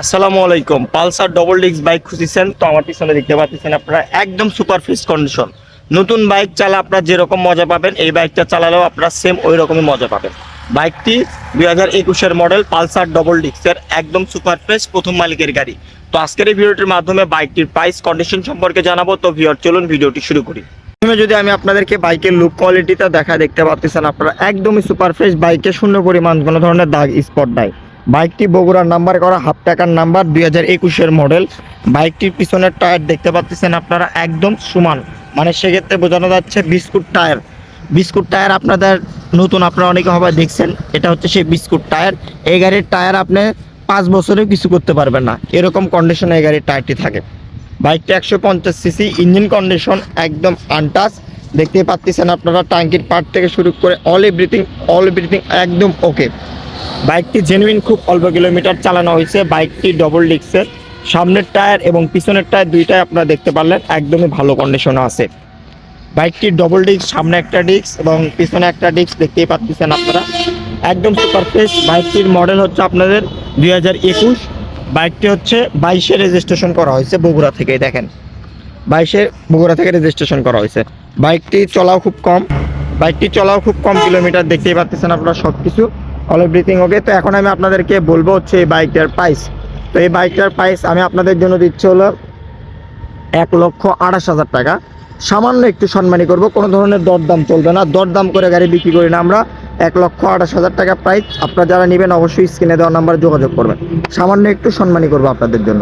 আসসালামু আলাইকুম। Pulsar double disc bike খুঁজছেন তো আমার পিছনে দেখতে পাচ্ছেন আপনারা একদম সুপার ফ্রেশ কন্ডিশন। নতুন বাইক চালা আপনারা যেরকম মজা পাবেন এই বাইকটা চালালেও আপনারা সেম ওই রকমই মজা পাবেন। বাইকটি 2021-এর মডেল পালসার ডবল ডিস্কের একদম সুপার ফ্রেশ প্রথম মালিকের গাড়ি। তো আজকের এই ভিডিওটির মাধ্যমে বাইকটির প্রাইস কন্ডিশন সম্পর্কে জানাবো। তো ভিউয়ার চলুন ভিডিওটি শুরু করি। প্রথমে যদি আমি আপনাদেরকে বাইকের লুক কোয়ালিটিটা দেখতে পাচ্ছেন আপনারা একদমই সুপার ফ্রেশ। বাইকে শূন্য পরিমাণ কোনো ধরনের দাগ স্পট নাই। বাইকটি বগুড়ার নাম্বার করা হাফ টাকার নাম্বার 2021-এর মডেল। বাইকটির পিছনের টায়ার দেখতে পাচ্ছেন আপনারা একদম সমান, মানে সেক্ষেত্রে বোঝানো যাচ্ছে বিস্কুট টায়ার। বিস্কুট টায়ার আপনাদের নতুন আপনারা অনেকে হবে দেখছেন, এটা হচ্ছে সেই বিস্কুট টায়ার। এই গাড়ির টায়ার আপনি 5 বছরেও কিছু করতে পারবেন না, এরকম কন্ডিশনে এই গাড়ির টায়ারটি থাকে। বাইকটা 150 সিসি, ইঞ্জিন কন্ডিশন একদম আনটাচ। দেখতেই পাচ্ছেন আপনারা ট্যাঙ্কির পার্ট থেকে শুরু করে অল এভরিথিং একদম ওকে। বাইকটি জেনুইন, খুব অল্প কিলোমিটার চালানো হয়েছে। বাইকটি ডবল ডিস্কের, সামনের টায়ার এবং পিছনের টায়ার দুইটাই আপনারা দেখতে পারলেন একদমই ভালো কন্ডিশনে আছে। বাইকটির ডবল ডিস্ক, সামনে একটা ডিস্ক এবং পিছনে একটা ডিস্ক দেখতেই পাচ্ছেন আপনারা একদম সুপার ফ্রেশ। বাইকটির মডেল হচ্ছে আপনাদের 2021। বাইকটি হচ্ছে 22-এ রেজিস্ট্রেশন করা হয়েছে বগুড়া থেকে। দেখেন 22-এ বগুড়া থেকে রেজিস্ট্রেশন করা হয়েছে। বাইকটি চলাও খুব কম কিলোমিটার দেখতেই পাচ্ছেন আপনারা, সব কিছু অল এভরিথিং ওকে। তো এখন আমি আপনাদেরকে বলবো হচ্ছে এই বাইকটার প্রাইস। তো এই বাইকটার প্রাইস আমি আপনাদের জন্য দিচ্ছি হলো 1,28,000 টাকা। সামান্য একটু সম্মানী করব, কোনো ধরনের দরদাম চলবে না, দরদাম করে গাড়ি বিক্রি করি না আমরা। 1,28,000 টাকা প্রাইস। আপনারা যারা নেবেন অবশ্যই স্ক্রিনে দেওয়া নাম্বারে যোগাযোগ করবেন, সামান্য একটু সম্মানী করবো আপনাদের জন্য।